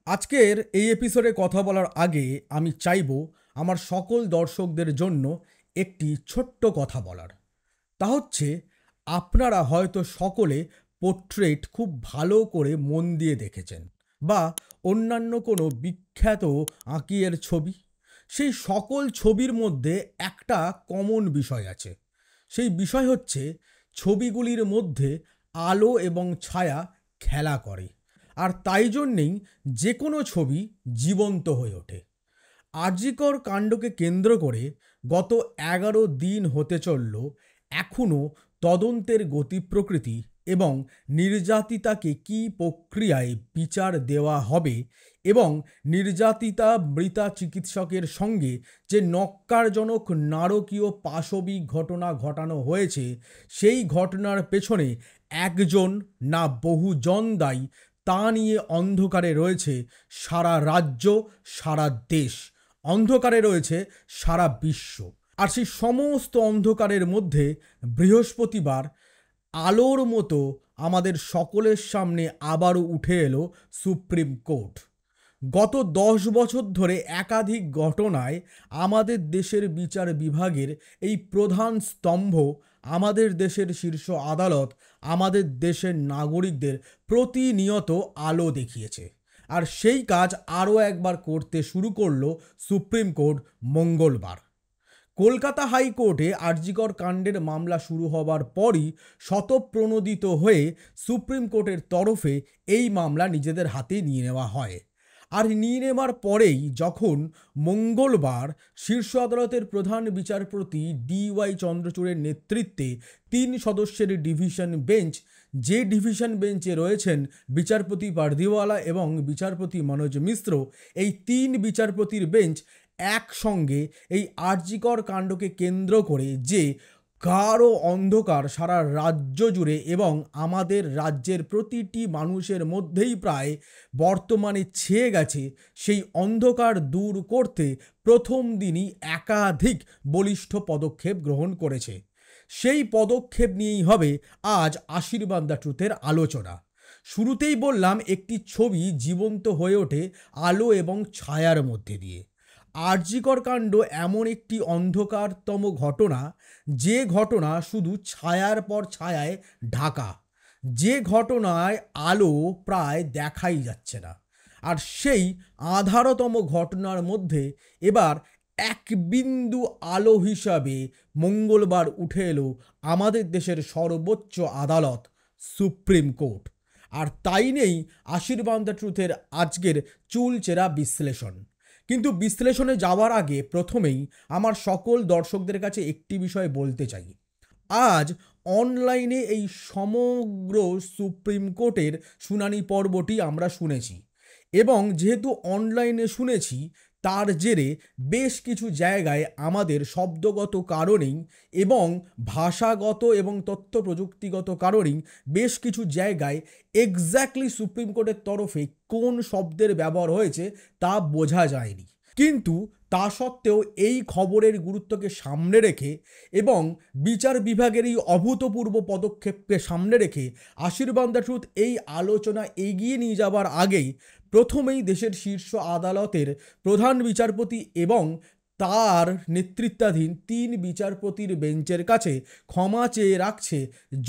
আজকের এই এপিসোডে কথা বলার আগে আমি চাইব আমার সকল দর্শকদের জন্য একটি ছোট্ট কথা বলার। তা হচ্ছে, আপনারা হয়তো সকলে পোর্ট্রেট খুব ভালো করে মন দিয়ে দেখেছেন, বা অন্যান্য কোনো বিখ্যাত আঁকিয়ের ছবি। সেই সকল ছবির মধ্যে একটা কমন বিষয় আছে। সেই বিষয় হচ্ছে ছবিগুলির মধ্যে আলো এবং ছায়া খেলা করে, আর তাই জন্যেই যে কোনো ছবি জীবন্ত হয়ে ওঠে। আরজিকর কাণ্ডকে কেন্দ্র করে গত 11 দিন হতে চলল এখনও তদন্তের গতি প্রকৃতি এবং নির্যাতিতাকে কী প্রক্রিয়ায় বিচার দেওয়া হবে, এবং নির্যাতিতা মৃতা চিকিৎসকের সঙ্গে যে নক্কারজনক নারকীয় পাশবিক ঘটনা ঘটানো হয়েছে, সেই ঘটনার পেছনে একজন না বহুজন দায়ী, তা নিয়ে অন্ধকারে রয়েছে সারা রাজ্য, সারা দেশ, অন্ধকারে রয়েছে সারা বিশ্ব। আর সেই সমস্ত অন্ধকারের মধ্যে বৃহস্পতিবার আলোর মতো আমাদের সকলের সামনে আবারও উঠে এলো সুপ্রিম কোর্ট। গত 10 বছর ধরে একাধিক ঘটনায় আমাদের দেশের বিচার বিভাগের এই প্রধান স্তম্ভ, আমাদের দেশের শীর্ষ আদালত, আমাদের দেশের নাগরিকদের প্রতিনিয়ত আলো দেখিয়েছে। আর সেই কাজ আরও একবার করতে শুরু করলো সুপ্রিম কোর্ট মঙ্গলবার। কলকাতা হাইকোর্টে আরজিকর কাণ্ডের মামলা শুরু হবার পরই স্বতঃপ্রণোদিত হয়ে সুপ্রিম কোর্টের তরফে এই মামলা নিজেদের হাতে নিয়ে নেওয়া হয়। আর নিয়ে নেওয়ার পরেই যখন মঙ্গলবার শীর্ষ আদালতের প্রধান বিচারপতি DY চন্দ্রচূড়ের নেতৃত্বে 3 সদস্যের ডিভিশন বেঞ্চ, যে ডিভিশন বেঞ্চে রয়েছেন বিচারপতি পারদিওয়ালা এবং বিচারপতি মনোজ মিশ্র, এই 3 বিচারপতির বেঞ্চ একসঙ্গে এই আরজিকর কাণ্ডকে কেন্দ্র করে যে গাঢ় অন্ধকার সারা রাজ্য জুড়ে এবং আমাদের রাজ্যের প্রতিটি মানুষের মধ্যেই প্রায় বর্তমানে ছেয়ে গেছে, সেই অন্ধকার দূর করতে প্রথম দিনই একাধিক বলিষ্ঠ পদক্ষেপ গ্রহণ করেছে। সেই পদক্ষেপ নিয়েই হবে আজ আশীর্বাদ দ্য ট্রুথের আলোচনা। শুরুতেই বললাম, একটি ছবি জীবন্ত হয়ে ওঠে আলো এবং ছায়ার মধ্যে দিয়ে। আরজিকর কাণ্ড এমন একটি অন্ধকারতম ঘটনা, যে ঘটনা শুধু ছায়ার পর ছায়ায় ঢাকা, যে ঘটনায় আলো প্রায় দেখাই যাচ্ছে না। আর সেই আঁধারতম ঘটনার মধ্যে এবার এক বিন্দু আলো হিসাবে মঙ্গলবার উঠে এলো আমাদের দেশের সর্বোচ্চ আদালত সুপ্রিম কোর্ট। আর তাই নেই আশীর্বাদ দ্য ট্রুথের আজকের চুলচেরা বিশ্লেষণ। কিন্তু বিশ্লেষণে যাওয়ার আগে প্রথমেই আমার সকল দর্শকদের কাছে একটি বিষয় বলতে চাই। আজ অনলাইনে এই সমগ্র সুপ্রিম কোর্টের শুনানি পর্বটি আমরা শুনেছি, এবং যেহেতু অনলাইনে শুনেছি, তার জেরে বেশ কিছু জায়গায় আমাদের শব্দগত কারণেই এবং ভাষাগত এবং তথ্য প্রযুক্তিগত কারণেই বেশ কিছু জায়গায় এক্স্যাক্টলি সুপ্রিম কোর্টের তরফে কোন শব্দের ব্যবহার হয়েছে তা বোঝা যায়নি। কিন্তু তা সত্ত্বেও এই খবরের গুরুত্বকে সামনে রেখে এবং বিচার বিভাগের এই অভূতপূর্ব পদক্ষেপকে সামনে রেখে আশীর্বাদ দ্য ট্রুথ এই আলোচনা এগিয়ে নিয়ে যাবার আগেই প্রথমেই দেশের শীর্ষ আদালতের প্রধান বিচারপতি এবং তার নেতৃত্বাধীন 3 বিচারপতির বেঞ্চের কাছে ক্ষমা চেয়ে রাখছে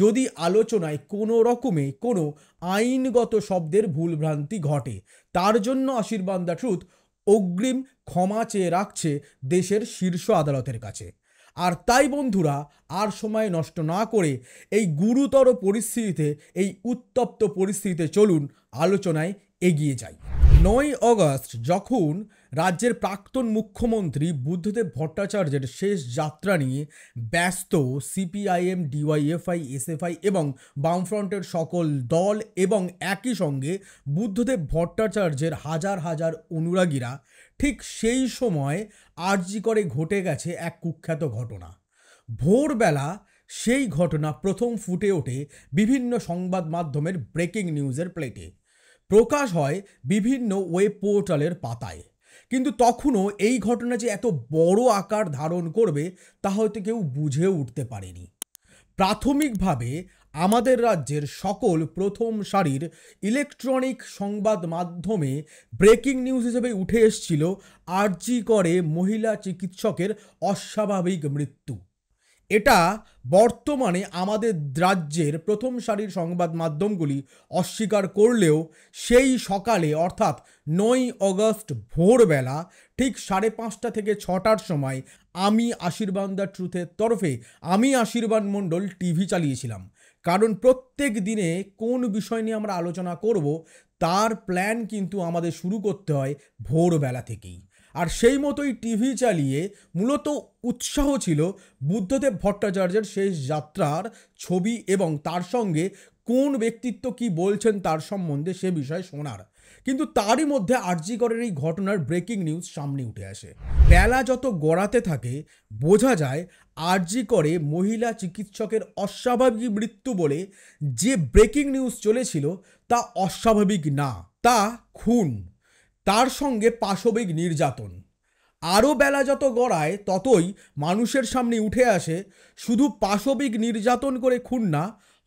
যদি আলোচনায় কোনো রকমে কোনো আইনগত শব্দের ভুলভ্রান্তি ঘটে। তার জন্য আশীর্বাদ দ্য ট্রুথ অগ্রিম ক্ষমা চেয়ে রাখছে দেশের শীর্ষ আদালতের কাছে। আর তাই বন্ধুরা, আর সময় নষ্ট না করে এই গুরুতর পরিস্থিতিতে, এই উত্তপ্ত পরিস্থিতিতে চলুন আলোচনায় এগিয়ে যাই। 9 আগস্ট যখন রাজ্যের প্রাক্তন মুখ্যমন্ত্রী বুদ্ধদেব ভট্টাচার্যের শেষ যাত্রা নিয়ে ব্যস্ত CPIM, DYFI, SFI এবং বামফ্রন্টের সকল দল, এবং একই সঙ্গে বুদ্ধদেব ভট্টাচার্যের হাজার হাজার অনুরাগীরা, ঠিক সেই সময় আরজিকরে ঘটে গেছে এক কুখ্যাত ঘটনা। ভোরবেলা সেই ঘটনা প্রথম ফুটে ওঠে বিভিন্ন সংবাদ মাধ্যমের ব্রেকিং নিউজের প্লেটে, প্রকাশ হয় বিভিন্ন ওয়েব পোর্টালের পাতায়। কিন্তু তখনও এই ঘটনা যে এত বড় আকার ধারণ করবে তা হয়তো কেউ বুঝেও উঠতে পারেনি। প্রাথমিকভাবে আমাদের রাজ্যের সকল প্রথম সারির ইলেকট্রনিক সংবাদ মাধ্যমে ব্রেকিং নিউজ হিসেবে উঠে এসেছিল আরজি করে মহিলা চিকিৎসকের অস্বাভাবিক মৃত্যু। এটা বর্তমানে আমাদের রাজ্যের প্রথম সারির সংবাদ মাধ্যমগুলি অস্বীকার করলেও সেই সকালে অর্থাৎ 9 অগস্ট ভোরবেলা ঠিক 5:30 থেকে 6টার সময় আমি আশীর্বাদ দ্য ট্রুথের তরফে আমি আশীর্বাদ মণ্ডল টিভি চালিয়েছিলাম। কারণ প্রত্যেক দিনে কোন বিষয় নিয়ে আমরা আলোচনা করব তার প্ল্যান কিন্তু আমাদের শুরু করতে হয় ভোরবেলা থেকেই। আর সেই মতোই টিভি চালিয়ে মূলত উৎসাহ ছিল বুদ্ধদেব ভট্টাচার্যের শেষ যাত্রার ছবি এবং তার সঙ্গে কোন ব্যক্তিত্ব কি বলছেন তার সম্বন্ধে সে বিষয়ে শোনার। কিন্তু তারই মধ্যে আরজি করের এই ঘটনার ব্রেকিং নিউজ সামনে উঠে আসে। বেলা যত গড়াতে থাকে বোঝা যায় আরজি করে মহিলা চিকিৎসকের অস্বাভাবিক মৃত্যু বলে যে ব্রেকিং নিউজ চলেছিল তা অস্বাভাবিক না, তা খুন, তার সঙ্গে পাশবিক নির্যাতন। আরও বেলা যত গড়ায় ততই মানুষের সামনে উঠে আসে শুধু পাশবিক নির্যাতন করে খুন না,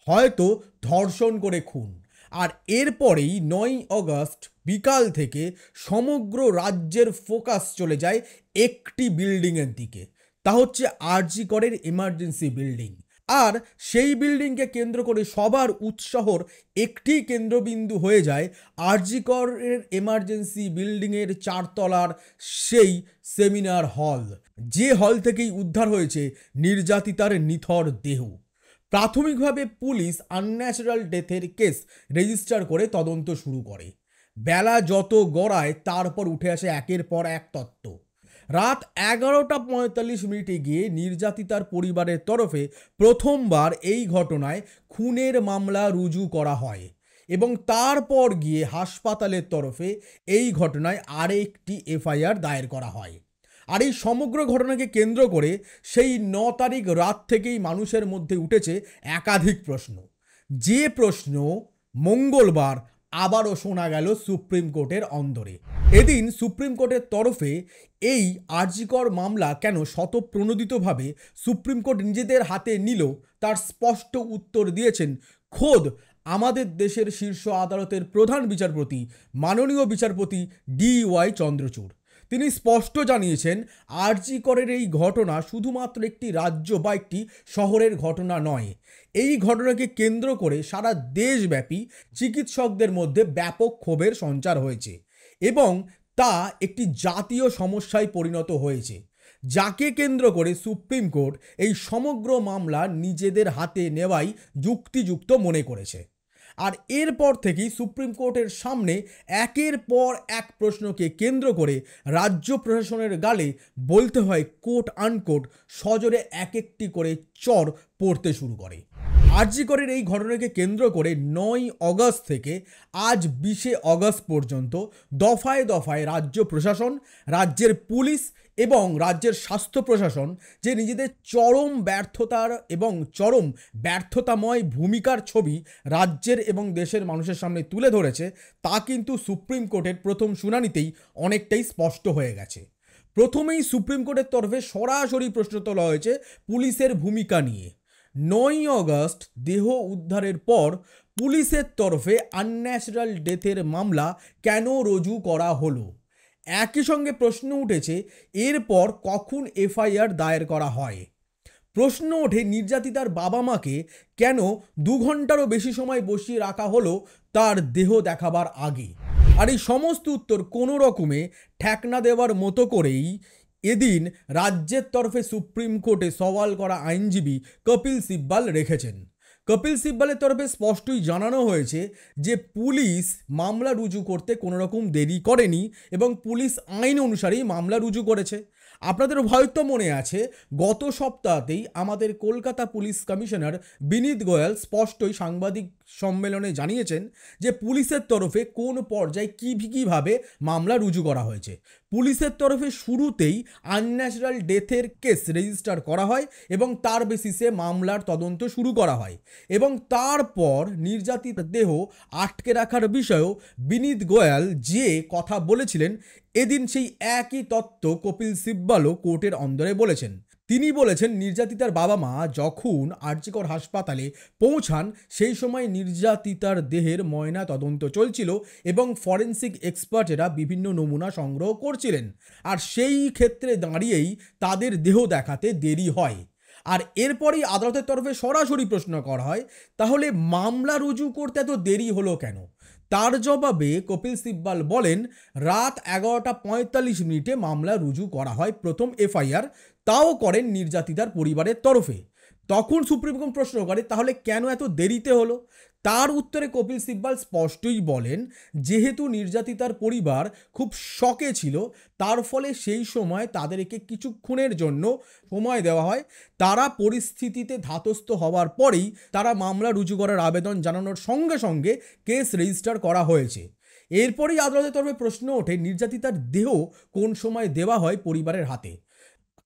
হয়তো ধর্ষণ করে খুন। আর এরপরেই 9 অগস্ট বিকাল থেকে সমগ্র রাজ্যের ফোকাস চলে যায় একটি বিল্ডিংয়ের দিকে, তা হচ্ছে আরজি করের এমার্জেন্সি বিল্ডিং। আর সেই বিল্ডিংকে কেন্দ্র করে সবার উৎসাহর একটি কেন্দ্রবিন্দু হয়ে যায় আরজি করের এমার্জেন্সি বিল্ডিংয়ের 4 তলার সেই সেমিনার হল, যে হল থেকেই উদ্ধার হয়েছে নির্যাতিতার নিথর দেহ। প্রাথমিকভাবে পুলিশ আনন্যাচারাল ডেথের কেস রেজিস্টার করে তদন্ত শুরু করে। বেলা যত গড়ায় তারপর উঠে আসে একের পর এক তত্ত্ব। রাত 11:45 গিয়ে নির্যাতিতার পরিবারের তরফে প্রথমবার এই ঘটনায় খুনের মামলা রুজু করা হয় এবং তারপর গিয়ে হাসপাতালের তরফে এই ঘটনায় আরেকটি এফআইআর দায়ের করা হয়। আর এই সমগ্র ঘটনাকে কেন্দ্র করে সেই 9 তারিখ রাত থেকেই মানুষের মধ্যে উঠেছে একাধিক প্রশ্ন, যে প্রশ্ন মঙ্গলবার আবারও শোনা গেল সুপ্রিম কোর্টের অন্দরে। এদিন সুপ্রিম কোর্টের তরফে এই আরজিকর মামলা কেন স্বতঃপ্রণোদিতভাবে সুপ্রিম কোর্ট নিজেদের হাতে নিল তার স্পষ্ট উত্তর দিয়েছেন খোদ আমাদের দেশের শীর্ষ আদালতের প্রধান বিচারপতি মাননীয় বিচারপতি DY চন্দ্রচূড়। তিনি স্পষ্ট জানিয়েছেন আরজি করের এই ঘটনা শুধুমাত্র একটি রাজ্য বা একটি শহরের ঘটনা নয়। এই ঘটনাকে কেন্দ্র করে সারা দেশব্যাপী চিকিৎসকদের মধ্যে ব্যাপক ক্ষোভের সঞ্চার হয়েছে এবং তা একটি জাতীয় সমস্যায় পরিণত হয়েছে, যাকে কেন্দ্র করে সুপ্রিম কোর্ট এই সমগ্র মামলা নিজেদের হাতে নেওয়াই যুক্তিযুক্ত মনে করেছে। আর এরপর থেকেই সুপ্রিম কোর্টের সামনে একের পর এক প্রশ্নকে কেন্দ্র করে রাজ্য প্রশাসনের গালে বলতে হয় কোট আনকোট সজোরে এক একটি করে চর পড়তে শুরু করে। আরজি করের এই ঘটনাকে কেন্দ্র করে 9 অগস্ট থেকে আজ 20 অগস্ট পর্যন্ত দফায় দফায় রাজ্য প্রশাসন, রাজ্যের পুলিশ এবং রাজ্যের স্বাস্থ্য প্রশাসন যে নিজেদের চরম ব্যর্থতার এবং চরম ব্যর্থতাময় ভূমিকার ছবি রাজ্যের এবং দেশের মানুষের সামনে তুলে ধরেছে তা কিন্তু সুপ্রিম কোর্টের প্রথম শুনানিতেই অনেকটাই স্পষ্ট হয়ে গেছে। প্রথমেই সুপ্রিম কোর্টের তরফে সরাসরি প্রশ্ন তোলা হয়েছে পুলিশের ভূমিকা নিয়ে। 9 অগস্ট দেহ উদ্ধারের পর পুলিশের তরফে আনন্যাচারাল ডেথের মামলা কেন রুজু করা হলো? একই সঙ্গে প্রশ্ন উঠেছে এরপর কখন এফআইআর দায়ের করা হয়। প্রশ্ন ওঠে নির্যাতিতার বাবা মাকে কেন 2 ঘন্টারও বেশি সময় বসিয়ে রাখা হলো তার দেহ দেখাবার আগে। আর এই সমস্ত উত্তর কোনো রকমে ঠেকনা দেওয়ার মতো করেই এদিন রাজ্যের তরফে সুপ্রিম কোর্টে সওয়াল করা আইনজীবী কপিল সিব্বাল রেখেছেন। কপিল সিব্বালের তরফে স্পষ্টই জানানো হয়েছে যে পুলিশ মামলা রুজু করতে কোনো রকম দেরি করেনি এবং পুলিশ আইন অনুসারেই মামলা রুজু করেছে। আপনাদের হয়তো মনে আছে গত সপ্তাহতেই আমাদের কলকাতা পুলিশ কমিশনার বিনীত গোয়েল স্পষ্টই সাংবাদিক সম্মেলনে জানিয়েছেন যে পুলিশের তরফে কোন পর্যায়ে কীভাবে মামলা রুজু করা হয়েছে। পুলিশের তরফে শুরুতেই আনন্যাচারাল ডেথের কেস রেজিস্টার করা হয় এবং তার বেসিসে মামলার তদন্ত শুরু করা হয় এবং তারপর নির্যাতিত দেহ আটকে রাখার বিষয়েও বিনীত গোয়েল যে কথা বলেছিলেন এদিন সেই একই তত্ত্ব কপিল সিব্বালও কোর্টের অন্দরে বলেছেন। তিনি বলেছেন নির্যাতিতার বাবা মা যখন আরজিকর হাসপাতালে পৌঁছান সেই সময় নির্যাতিতার দেহের ময়না তদন্ত চলছিল এবং ফরেন্সিক এক্সপার্টেরা বিভিন্ন নমুনা সংগ্রহ করছিলেন, আর সেই ক্ষেত্রে দাঁড়িয়েই তাদের দেহ দেখাতে দেরি হয়। আর এরপরেই আদালতের তরফে সরাসরি প্রশ্ন করা হয়, তাহলে মামলা রুজু করতে এত দেরি হলো কেন? তার জবাবে কপিল সিব্বাল বলেন, রাত 11:45 মামলা রুজু করা হয় প্রথম এফআইআর, তাও করেন নির্যাতিতার পরিবারের তরফে। তখন সুপ্রিম কোর্ট প্রশ্ন করে, তাহলে কেন এত দেরিতে হলো? তার উত্তরে কপিল সিব্বাল স্পষ্টই বলেন, যেহেতু নির্যাতিতার পরিবার খুব শকে ছিল, তার ফলে সেই সময় তাদেরকে কিছুক্ষণের জন্য সময় দেওয়া হয়। তারা পরিস্থিতিতে ধাতস্থ হওয়ার পরেই তারা মামলা রুজু করার আবেদন জানানোর সঙ্গে সঙ্গে কেস রেজিস্টার করা হয়েছে। এরপরেই আদালতের তরফে প্রশ্ন ওঠে, নির্যাতিতার দেহ কোন সময় দেওয়া হয় পরিবারের হাতে?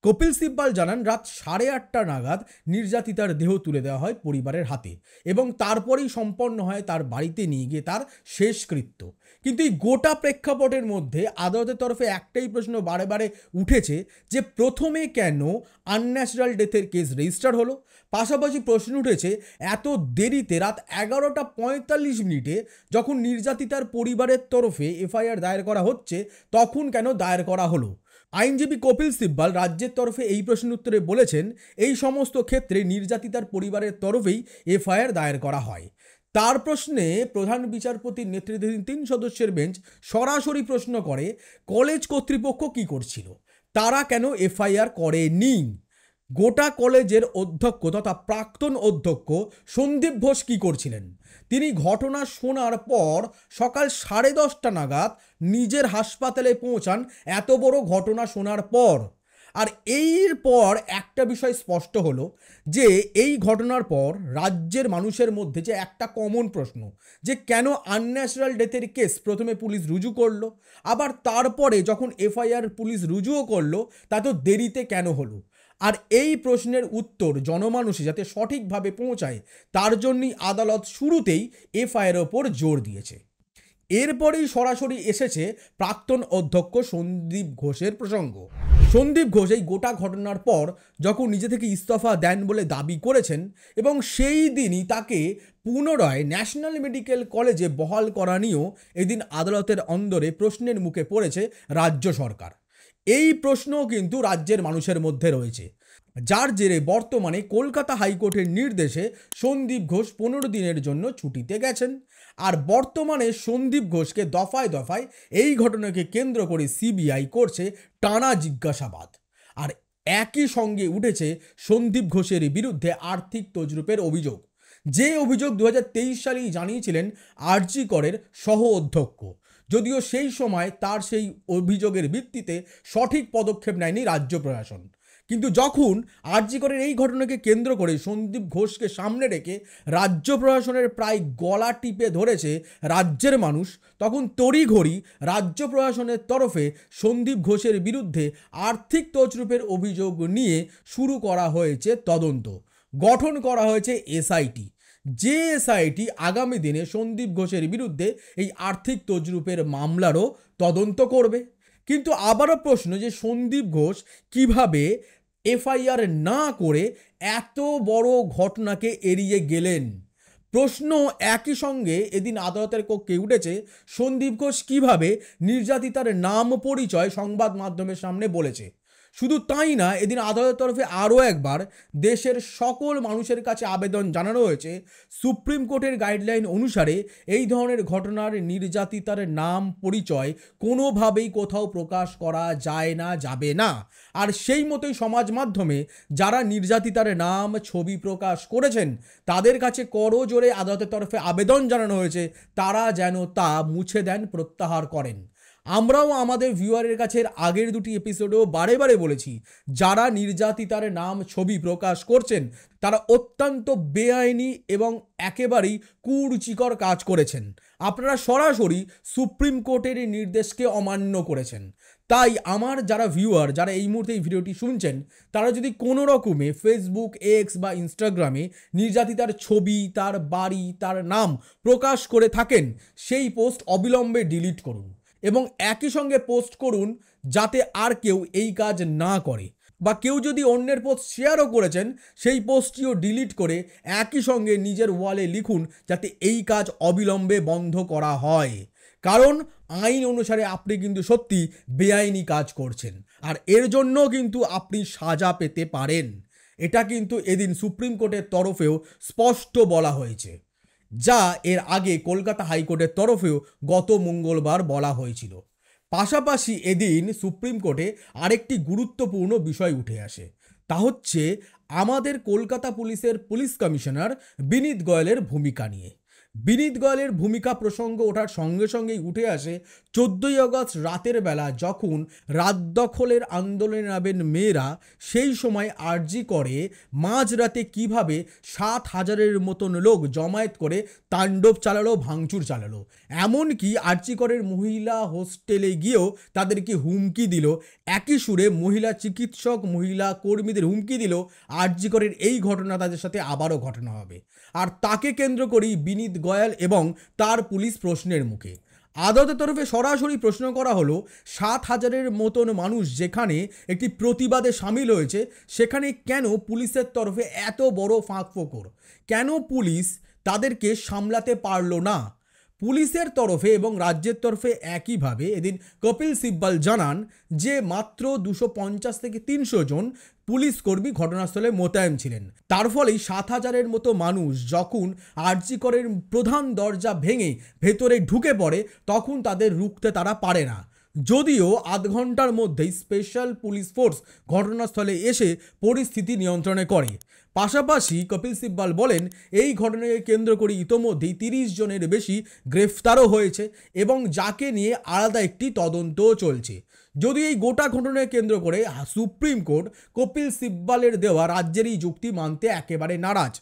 কপিল সিব্বাল জানান, রাত 8:30 নাগাদ নির্যাতিতার দেহ তুলে দেওয়া হয় পরিবারের হাতে এবং তারপরেই সম্পন্ন হয় তার বাড়িতে নিয়ে গিয়ে তার শেষকৃত্য। কিন্তু এই গোটা প্রেক্ষাপটের মধ্যে আদালতের তরফে একটাই প্রশ্ন বারে বারে উঠেছে, যে প্রথমে কেন আনন্যাচারাল ডেথের কেস রেজিস্টার হলো? পাশাপাশি প্রশ্ন উঠেছে, এত দেরিতে রাত 11:45 যখন নির্যাতিতার পরিবারের তরফে এফআইআর দায়ের করা হচ্ছে, তখন কেন দায়ের করা হলো? আইনজীবী কপিল সিব্বাল রাজ্যের তরফে এই প্রশ্নের উত্তরে বলেছেন, এই সমস্ত ক্ষেত্রে নির্যাতিতার পরিবারের তরফেই এফআইআর দায়ের করা হয়। তার প্রশ্নে প্রধান বিচারপতির নেতৃত্বাধীন 3 সদস্যের বেঞ্চ সরাসরি প্রশ্ন করে, কলেজ কর্তৃপক্ষ কি করছিল? তারা কেন এফআইআর করেনি? গোটা কলেজের অধ্যক্ষ তথা প্রাক্তন অধ্যক্ষ সন্দীপ ঘোষ কি করছিলেন? তিনি ঘটনা শোনার পর সকাল 10:30 নাগাদ নিজের হাসপাতালে পৌঁছান, এত বড় ঘটনা শোনার পর। আর এরপর একটা বিষয় স্পষ্ট হলো, যে এই ঘটনার পর রাজ্যের মানুষের মধ্যে যে একটা কমন প্রশ্ন, যে কেন আনন্যাচারাল ডেথের কেস প্রথমে পুলিশ রুজু করলো, আবার তারপরে যখন এফআইআর পুলিশ রুজুও করলো, তা তো দেরিতে কেন হলো? আর এই প্রশ্নের উত্তর জনমানুষে যাতে সঠিকভাবে পৌঁছায়, তার জন্যই আদালত শুরুতেই এফআইআর ওপর জোর দিয়েছে। এরপরেই সরাসরি এসেছে প্রাক্তন অধ্যক্ষ সন্দীপ ঘোষের প্রসঙ্গ। সন্দীপ ঘোষ এই গোটা ঘটনার পর যখন নিজে থেকে ইস্তফা দেন বলে দাবি করেছেন এবং সেই দিনই তাকে পুনরায় ন্যাশনাল মেডিকেল কলেজে বহাল করা নিয়েও এদিন আদালতের অন্দরে প্রশ্নের মুখে পড়েছে রাজ্য সরকার। এই প্রশ্নও কিন্তু রাজ্যের মানুষের মধ্যে রয়েছে, যার জেরে বর্তমানে কলকাতা হাইকোর্টের নির্দেশে সন্দীপ ঘোষ 15 দিনের জন্য ছুটিতে গেছেন। আর বর্তমানে সন্দীপ ঘোষকে দফায় দফায় এই ঘটনাকে কেন্দ্র করে সিবিআই করছে টানা জিজ্ঞাসাবাদ। আর একই সঙ্গে উঠেছে সন্দীপ ঘোষের বিরুদ্ধে আর্থিক তজরুপের অভিযোগ, যে অভিযোগ 2023 সালেই জানিয়েছিলেন আরজি করের সহ অধ্যক্ষ, যদিও সেই সময় তার সেই অভিযোগের ভিত্তিতে সঠিক পদক্ষেপ নেয়নি রাজ্য প্রশাসন। কিন্তু যখন আরজি করের এই ঘটনাকে কেন্দ্র করে সন্দীপ ঘোষকে সামনে রেখে রাজ্য প্রশাসনের প্রায় গলা টিপে ধরেছে রাজ্যের মানুষ, তখন তড়িঘড়ি রাজ্য প্রশাসনের তরফে সন্দীপ ঘোষের বিরুদ্ধে আর্থিক তছরূপের অভিযোগ নিয়ে শুরু করা হয়েছে তদন্ত। গঠন করা হয়েছে এসআইটি, যে এসআইটি আগামী দিনে সন্দীপ ঘোষের বিরুদ্ধে এই আর্থিক তছরূপের মামলারও তদন্ত করবে। কিন্তু আবারও প্রশ্ন, যে সন্দীপ ঘোষ কিভাবে এফআইআর না করে এত বড় ঘটনাকে এড়িয়ে গেলেন? প্রশ্ন একই সঙ্গে এদিন আদালতের কক্ষে উঠেছে, সন্দীপ ঘোষ কিভাবে নির্যাতিতার নাম পরিচয় সংবাদ মাধ্যমের সামনে বলেছে। শুধু তাই না, এদিন আদালতের তরফে আরও একবার দেশের সকল মানুষের কাছে আবেদন জানানো হয়েছে, সুপ্রিম কোর্টের গাইডলাইন অনুসারে এই ধরনের ঘটনার নির্যাতিতার নাম পরিচয় কোনোভাবেই কোথাও প্রকাশ করা যায় না, যাবে না। আর সেই মতোই সমাজ মাধ্যমে যারা নির্যাতিতার নাম ছবি প্রকাশ করেছেন তাদের কাছে করজোড়ে আদালতের তরফে আবেদন জানানো হয়েছে, তারা যেন তা মুছে দেন, প্রত্যাহার করেন। আমরাও আমাদের ভিউয়ারের কাছে আগের 2টি এপিসোডেও বারে বারে বলেছি, যারা নির্যাতিতার নাম ছবি প্রকাশ করছেন তারা অত্যন্ত বেআইনি এবং একেবারেই কুরুচিকর কাজ করেছেন। আপনারা সরাসরি সুপ্রিম কোর্টের নির্দেশকে অমান্য করেছেন। তাই আমার যারা ভিউয়ার, যারা এই মুহূর্তে এই ভিডিওটি শুনছেন, তারা যদি কোনো রকমে ফেসবুক, এক্স বা ইনস্টাগ্রামে নির্যাতিতার ছবি, তার বাড়ি, তার নাম প্রকাশ করে থাকেন, সেই পোস্ট অবিলম্বে ডিলিট করুন এবং একই সঙ্গে পোস্ট করুন যাতে আর কেউ এই কাজ না করে। বা কেউ যদি অন্যের পোস্ট শেয়ারও করেছেন, সেই পোস্টটিও ডিলিট করে একই সঙ্গে নিজের ওয়ালে লিখুন যাতে এই কাজ অবিলম্বে বন্ধ করা হয়। কারণ আইন অনুসারে আপনি কিন্তু সত্যি বেআইনি কাজ করছেন, আর এর জন্য কিন্তু আপনি সাজা পেতে পারেন। এটা কিন্তু এদিন সুপ্রিম কোর্টের তরফেও স্পষ্ট বলা হয়েছে, যা এর আগে কলকাতা হাইকোর্টের তরফেও গত মঙ্গলবার বলা হয়েছিল। পাশাপাশি এদিন সুপ্রিম কোর্টে আরেকটি গুরুত্বপূর্ণ বিষয় উঠে আসে, তা হচ্ছে আমাদের কলকাতা পুলিশের পুলিশ কমিশনার বিনীত গোয়েলের ভূমিকা নিয়ে। বিনীত গোয়েলের ভূমিকা প্রসঙ্গ ওঠার সঙ্গে সঙ্গেই উঠে আসে 14ই আগস্ট রাতের বেলা যখন রাত দখলের আন্দোলনে নামেন মেয়েরা, সেই সময় আরজি করে মাঝরাতে কিভাবে 7,000-এর মতন লোক জমায়েত করে তাণ্ডব চালালো, ভাঙচুর চালালো। এমনকি আরজি করের মহিলা হোস্টেলে গিয়েও তাদেরকে হুমকি দিল, একই সুরে মহিলা চিকিৎসক, মহিলা কর্মীদের হুমকি দিল আরজি করের এই ঘটনা তাদের সাথে আবারও ঘটনা হবে। আর তাকে কেন্দ্র করেই বিনীত গোয়েল এবং তার পুলিশ প্রশ্নের মুখে। আদালতের তরফে সরাসরি প্রশ্ন করা হলো, 7,000-এর মতন মানুষ যেখানে একটি প্রতিবাদে সামিল হয়েছে, সেখানে কেন পুলিশের তরফে এত বড় ফাঁকফোকর? কেন পুলিশ তাদেরকে সামলাতে পারলো না? পুলিশের তরফে এবং রাজ্যের তরফে একইভাবে এদিন কপিল সিব্বল জানান যে মাত্র 250 থেকে 300 জন পুলিশ কর্মী ঘটনাস্থলে মোতায়েন ছিলেন। তার ফলেই 7,000-এর মতো মানুষ যখন আরজি করের প্রধান দরজা ভেঙে ভেতরে ঢুকে পড়ে, তখন তাদের রুখতে তারা পারে না। যদিও আধ ঘন্টার মধ্যেই স্পেশাল পুলিশ ফোর্স ঘটনাস্থলে এসে পরিস্থিতি নিয়ন্ত্রণে করে। পাশাপাশি কপিল সিব্বল বলেন, এই ঘটনাকে কেন্দ্র করে ইতোমধ্যেই 30 জনের বেশি গ্রেফতারও হয়েছে এবং যাকে নিয়ে আলাদা একটি তদন্তও চলছে। যদি এই গোটা ঘটনাকে কেন্দ্র করে সুপ্রিম কোর্ট কপিল সিব্বলের দেওয়া রাজ্যের এই যুক্তি মানতে একেবারে নারাজ।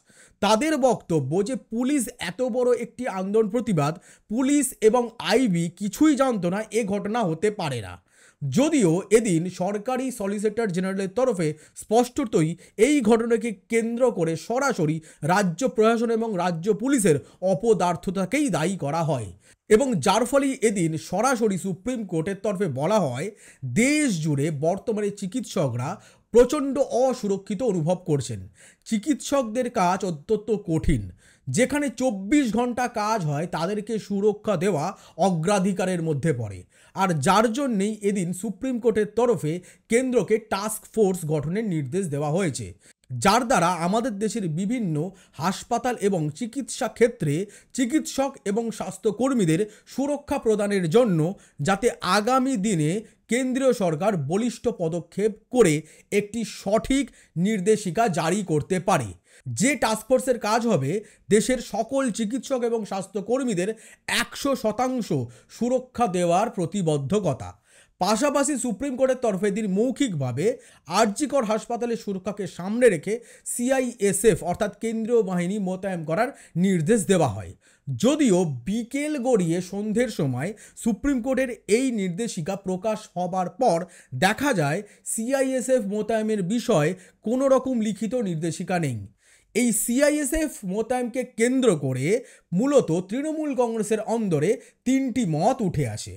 তাদের বক্তব্য যে পুলিশ এত বড় একটি আন্দোলন প্রতিবাদ, পুলিশ এবং আইবি কিছুই জানতো না, এ ঘটনা হতে পারে না। যদিও এদিন সরকারি সলিসিটর জেনারেলের তরফে স্পষ্টতই এই ঘটনাকে কেন্দ্র করে সরাসরি রাজ্য প্রশাসন এবং রাজ্য পুলিশের অপদার্থতাকেই দায়ী করা হয়, এবং যার ফলে এদিন সরাসরি সুপ্রিম কোর্টের তরফে বলা হয় দেশ জুড়ে বর্তমানে চিকিৎসকরা প্রচণ্ড অসুরক্ষিত অনুভব করছেন। চিকিৎসকদের কাজ অত্যন্ত কঠিন। যেখানে 24 ঘন্টা কাজ হয় তাদেরকে সুরক্ষা দেওয়া অগ্রাধিকারের মধ্যে পড়ে। আর যার জন্যেই এদিন সুপ্রিম কোর্টের তরফে কেন্দ্রকে টাস্ক ফোর্স গঠনের নির্দেশ দেওয়া হয়েছে, যার দ্বারা আমাদের দেশের বিভিন্ন হাসপাতাল এবং চিকিৎসা ক্ষেত্রে চিকিৎসক এবং স্বাস্থ্যকর্মীদের সুরক্ষা প্রদানের জন্য যাতে আগামী দিনে কেন্দ্রীয় সরকার বলিষ্ঠ পদক্ষেপ করে একটি সঠিক নির্দেশিকা জারি করতে পারে। যে টাস্কফোর্সের কাজ হবে দেশের সকল চিকিৎসক এবং স্বাস্থ্যকর্মীদের 100% সুরক্ষা দেওয়ার প্রতিবদ্ধকতা। পাশাপাশি সুপ্রিম কোর্টের তরফে দিন মৌখিকভাবে আরজি কর হাসপাতালের সুরক্ষাকে সামনে রেখে সিআইএসএফ অর্থাৎ কেন্দ্রীয় বাহিনী মোতায়েন করার নির্দেশ দেওয়া হয়। যদিও বিকেল গড়িয়ে সন্ধ্যের সময় সুপ্রিম কোর্টের এই নির্দেশিকা প্রকাশ হবার পর দেখা যায় সিআইএসএফ মোতায়েনের বিষয়ে কোনো রকম লিখিত নির্দেশিকা নেই। এই সিআইএসএফ মোতায়েনকে কেন্দ্র করে মূলত তৃণমূল কংগ্রেসের অন্দরে 3টি মত উঠে আসে।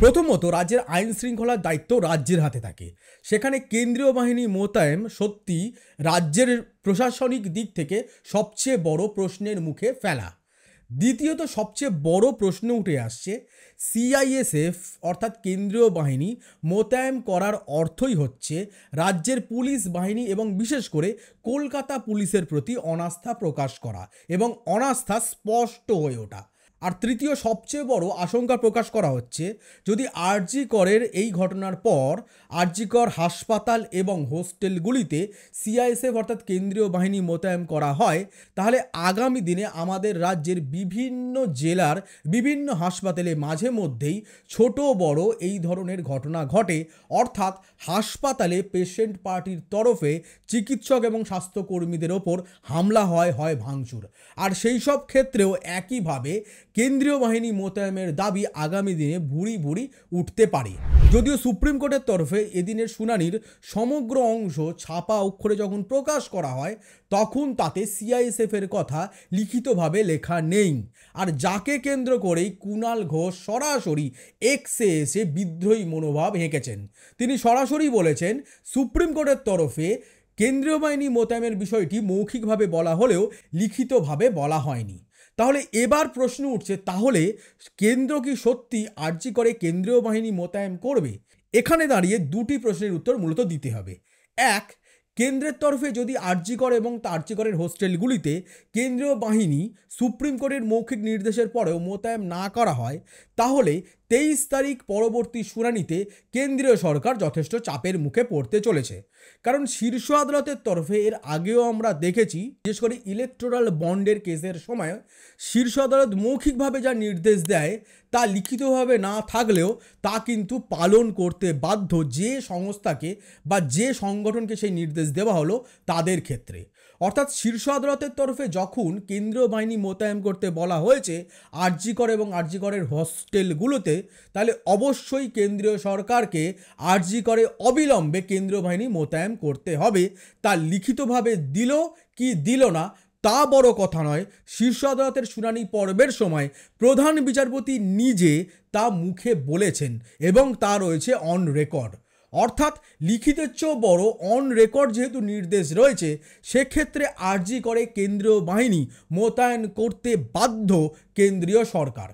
প্রথমত, রাজ্যের আইন শৃঙ্খলার দায়িত্ব রাজ্যের হাতে থাকে, সেখানে কেন্দ্রীয় বাহিনী মোতায়েন সত্যি রাজ্যের প্রশাসনিক দিক থেকে সবচেয়ে বড় প্রশ্নের মুখে ফেলা। দ্বিতীয়ত, সবচেয়ে বড় প্রশ্ন উঠে আসছে সিআইএসএফ অর্থাৎ কেন্দ্রীয় বাহিনী মোতায়েন করার অর্থই হচ্ছে রাজ্যের পুলিশ বাহিনী এবং বিশেষ করে কলকাতা পুলিশের প্রতি অনাস্থা প্রকাশ করা এবং অনাস্থা স্পষ্ট হয়ে ওঠা। আর তৃতীয় সবচেয়ে বড় আশঙ্কা প্রকাশ করা হচ্ছে যদি আরজি করের এই ঘটনার পর আরজি কর হাসপাতাল এবং হোস্টেলগুলিতে সিআইএসএফ অর্থাৎ কেন্দ্রীয় বাহিনী মোতায়েন করা হয়, তাহলে আগামী দিনে আমাদের রাজ্যের বিভিন্ন জেলার বিভিন্ন হাসপাতালে মাঝে মধ্যেই ছোট বড় এই ধরনের ঘটনা ঘটে, অর্থাৎ হাসপাতালে পেশেন্ট পার্টির তরফে চিকিৎসক এবং স্বাস্থ্যকর্মীদের ওপর হামলা হয় ভাঙচুর। আর সেই সব ক্ষেত্রেও একইভাবে কেন্দ্রীয় বাহিনী মোতায়েনের দাবি আগামী দিনে ভুরি ভুরি উঠতে পারে। যদিও সুপ্রিম কোর্টের তরফে এদিনের শুনানির সমগ্র অংশ ছাপা অক্ষরে যখন প্রকাশ করা হয় তখন তাতে সিআইএসএফ এর কথা লিখিতভাবে লেখা নেই। আর যাকে কেন্দ্র করেই কুণাল ঘোষ সরাসরি এক্সে এসে বিদ্রোহী মনোভাব হেঁকেছেন। তিনি সরাসরি বলেছেন সুপ্রিম কোর্টের তরফে কেন্দ্রীয় বাহিনী মোতায়েনের বিষয়টি মৌখিকভাবে বলা হলেও লিখিতভাবে বলা হয়নি। তাহলে এবার প্রশ্ন উঠছে, তাহলে কেন্দ্র কি সত্যি আরজি করে কেন্দ্রীয় বাহিনী মোতায়েন করবে? এখানে দাঁড়িয়ে দুটি প্রশ্নের উত্তর মূলত দিতে হবে। এক, কেন্দ্রের তরফে যদি আরজি কর এবং আরজি করের হোস্টেলগুলিতে কেন্দ্রীয় বাহিনী সুপ্রিম কোর্টের মৌখিক নির্দেশের পরেও মোতায়েন না করা হয় তাহলে 23 তারিখ পরবর্তী শুনানিতে কেন্দ্রীয় সরকার যথেষ্ট চাপের মুখে পড়তে চলেছে। কারণ শীর্ষ আদালতের তরফে এর আগেও আমরা দেখেছি, বিশেষ করে ইলেকটোরাল বন্ডের কেসের সময় শীর্ষ আদালত মৌখিকভাবে যা নির্দেশ দেয় তা লিখিতভাবে না থাকলেও তা কিন্তু পালন করতে বাধ্য যে সংস্থাকে বা যে সংগঠনকে সেই নির্দেশ দেওয়া হলো তাদের ক্ষেত্রে। অর্থাৎ শীর্ষ আদালতের তরফে যখন কেন্দ্রীয় বাহিনী মোতায়েন করতে বলা হয়েছে আরজি কর এবং আরজি করের হোস্টেলগুলোতে, তাহলে অবশ্যই কেন্দ্রীয় সরকারকে আরজি করে অবিলম্বে কেন্দ্রীয় বাহিনী মোতায়েন করতে হবে। তা লিখিতভাবে দিল কি দিল না তা বড় কথা নয়, শীর্ষ আদালতের শুনানি পর্বের সময় প্রধান বিচারপতি নিজে তা মুখে বলেছেন এবং তা রয়েছে অন রেকর্ড। অর্থাৎ লিখিতের চেয়েও বড় অন রেকর্ড যেহেতু নির্দেশ রয়েছে, সেক্ষেত্রে আরজি করে কেন্দ্রীয় বাহিনী মোতায়েন করতে বাধ্য কেন্দ্রীয় সরকার।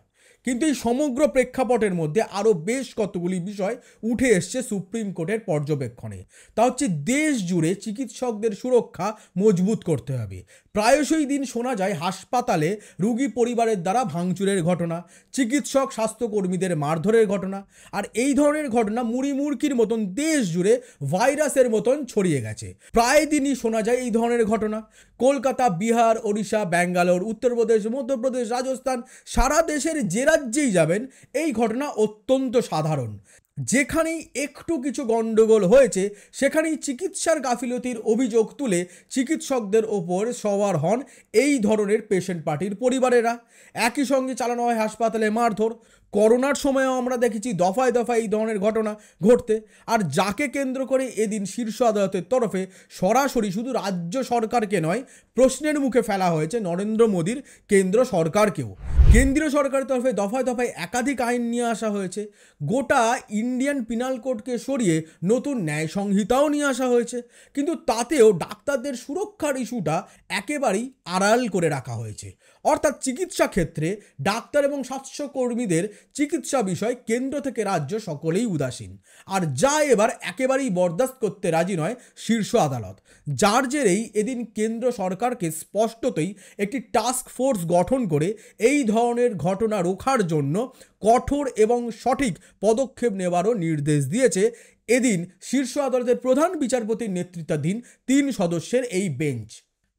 কিন্তু এই সমগ্র প্রেক্ষাপটের মধ্যে আরও বেশ কতগুলি বিষয় উঠে এসছে সুপ্রিম কোর্টের পর্যবেক্ষণে। তা হচ্ছে দেশ জুড়ে চিকিৎসকদের সুরক্ষা মজবুত করতে হবে। প্রায়শই দিন শোনা যায় হাসপাতালে রোগী পরিবারের দ্বারা ভাঙচুরের ঘটনা, চিকিৎসক স্বাস্থ্যকর্মীদের মারধরের ঘটনা, আর এই ধরনের ঘটনা মুড়ি মুড়কির মতন দেশ জুড়ে ভাইরাসের মতন ছড়িয়ে গেছে। প্রায় দিনই শোনা যায় এই ধরনের ঘটনা। কলকাতা, বিহার, ওড়িশা, ব্যাঙ্গালোর, উত্তরপ্রদেশ, মধ্যপ্রদেশ, রাজস্থান, সারা দেশের যে রাজ্যেই যাবেন এই ঘটনা অত্যন্ত সাধারণ। যেখানেই একটু কিছু গণ্ডগোল হয়েছে সেখানেই চিকিৎসার গাফিলতির অভিযোগ তুলে চিকিৎসকদের ওপর সওয়ার হন এই ধরনের পেশেন্ট পার্টির পরিবারেরা। একই সঙ্গে চালানো হয় হাসপাতালে মারধর। করোনার সময়ও আমরা দেখেছি দফায় দফায় এই ধরনের ঘটনা ঘটতে। আর যাকে কেন্দ্র করে এদিন শীর্ষ আদালতের তরফে সরাসরি শুধু রাজ্য সরকারকে নয়, প্রশ্নের মুখে ফেলা হয়েছে নরেন্দ্র মোদীর কেন্দ্র সরকারকেও। কেন্দ্রীয় সরকারের তরফে দফায় দফায় একাধিক আইন নিয়ে আসা হয়েছে। গোটা ইন্ডিয়ান পিনাল কোডকে সরিয়ে নতুন ন্যায় সংহিতাও নিয়ে আসা হয়েছে। কিন্তু তাতেও ডাক্তারদের সুরক্ষার ইস্যুটা একেবারেই আড়াল করে রাখা হয়েছে। অর্থাৎ চিকিৎসা ক্ষেত্রে ডাক্তার এবং স্বাস্থ্যকর্মীদের চিকিৎসা বিষয় কেন্দ্র থেকে রাজ্য সকলেই উদাসীন। আর যা এবার একেবারেই বরদাস্ত করতে রাজি নয় শীর্ষ আদালত। যার জেরেই এদিন কেন্দ্র সরকারকে স্পষ্টতই একটি টাস্ক ফোর্স গঠন করে এই ধরনের ঘটনা রোখার জন্য কঠোর এবং সঠিক পদক্ষেপ নেওয়ারও নির্দেশ দিয়েছে এদিন শীর্ষ আদালতের প্রধান বিচারপতির নেতৃত্বাধীন 3 সদস্যের এই বেঞ্চ।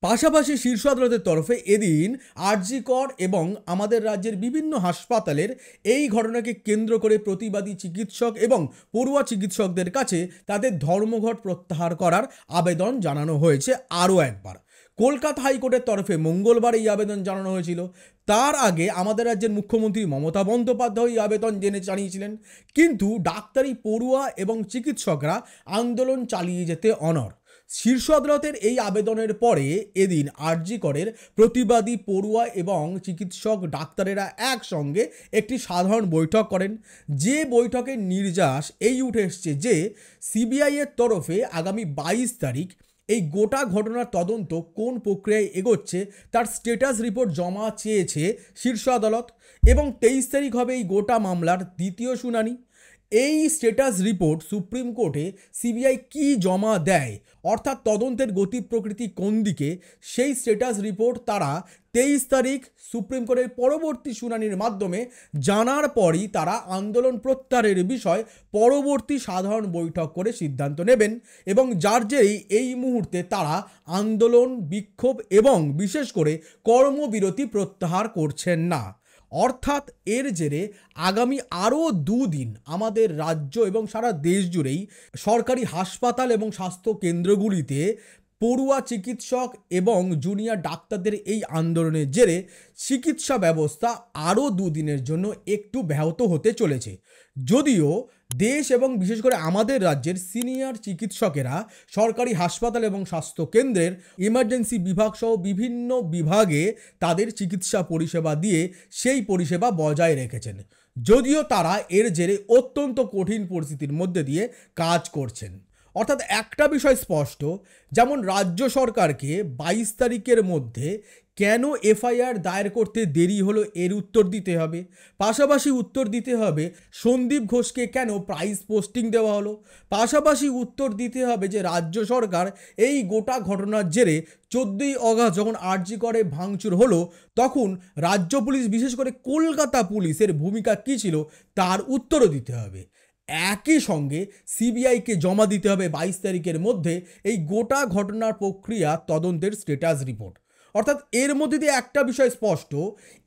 পাশাপাশি শীর্ষ আদালতের তরফে এদিন আরজি কর এবং আমাদের রাজ্যের বিভিন্ন হাসপাতালের এই ঘটনাকে কেন্দ্র করে প্রতিবাদী চিকিৎসক এবং পড়ুয়া চিকিৎসকদের কাছে তাদের ধর্মঘট প্রত্যাহার করার আবেদন জানানো হয়েছে আরও একবার। কলকাতা হাইকোর্টের তরফে মঙ্গলবার এই আবেদন জানানো হয়েছিল। তার আগে আমাদের রাজ্যের মুখ্যমন্ত্রী মমতা বন্দ্যোপাধ্যায় এই আবেদন জানিয়েছিলেন। কিন্তু ডাক্তারি, পড়ুয়া এবং চিকিৎসকরা আন্দোলন চালিয়ে যেতে অনড়। শীর্ষ আদালতের এই আবেদনের পরে এদিন আরজি করের প্রতিবাদী, পড়ুয়া এবং চিকিৎসক ডাক্তারেরা একসঙ্গে একটি সাধারণ বৈঠক করেন। যে বৈঠকের নির্যাস এই উঠে এসছে যে সিবিআই এর তরফে আগামী 22 তারিখ এই গোটা ঘটনার তদন্ত কোন প্রক্রিয়ায় এগোচ্ছে তার স্ট্যাটাস রিপোর্ট জমা চেয়েছে শীর্ষ আদালত এবং 23 তারিখ হবে এই গোটা মামলার দ্বিতীয় শুনানি। এই স্ট্যাটাস রিপোর্ট সুপ্রিম কোর্টে সিবিআই কি জমা দেয়, অর্থাৎ তদন্তের গতি প্রকৃতি কোন দিকে, সেই স্ট্যাটাস রিপোর্ট তারা 23 তারিখ সুপ্রিম কোর্টের পরবর্তী শুনানির মাধ্যমে জানার পরই তারা আন্দোলন প্রত্যাহারের বিষয় পরবর্তী সাধারণ বৈঠক করে সিদ্ধান্ত নেবেন এবং যার জেরেই এই মুহূর্তে তারা আন্দোলন, বিক্ষোভ এবং বিশেষ করে কর্মবিরতি প্রত্যাহার করছেন না। অর্থাৎ এর জেরে আগামী আরও 2 দিন আমাদের রাজ্য এবং সারা দেশ জুড়েই সরকারি হাসপাতাল এবং স্বাস্থ্য কেন্দ্রগুলিতে পড়ুয়া চিকিৎসক এবং জুনিয়র ডাক্তারদের এই আন্দোলনের জেরে চিকিৎসা ব্যবস্থা আরও দুদিনের জন্য একটু ব্যাহত হতে চলেছে। যদিও দেশ এবং বিশেষ করে আমাদের রাজ্যের সিনিয়র চিকিৎসকেরা সরকারি হাসপাতাল এবং স্বাস্থ্যকেন্দ্রের ইমার্জেন্সি বিভাগ সহ বিভিন্ন বিভাগে তাদের চিকিৎসা পরিষেবা দিয়ে সেই পরিষেবা বজায় রেখেছেন, যদিও তারা এর জেরে অত্যন্ত কঠিন পরিস্থিতির মধ্যে দিয়ে কাজ করছেন। অর্থাৎ একটা বিষয় স্পষ্ট, যেমন রাজ্য সরকারকে 22 তারিখের মধ্যে কেন এফআইআর দায়ের করতে দেরি হলো এর উত্তর দিতে হবে। পাশাপাশি উত্তর দিতে হবে সন্দীপ ঘোষকে কেন প্রাইজ পোস্টিং দেওয়া হলো। পাশাপাশি উত্তর দিতে হবে যে রাজ্য সরকার এই গোটা ঘটনার জেরে 14ই অগাস্ট যখন আরজি করে ভাঙচুর হলো তখন রাজ্য পুলিশ বিশেষ করে কলকাতা পুলিশের ভূমিকা কী ছিল তার উত্তরও দিতে হবে। একই সঙ্গে সিবিআইকে জমা দিতে হবে 22 তারিখের মধ্যে এই গোটা ঘটনার প্রক্রিয়া তদন্তের স্ট্যাটাস রিপোর্ট। অর্থাৎ এর মধ্যে দিয়ে একটা বিষয় স্পষ্ট,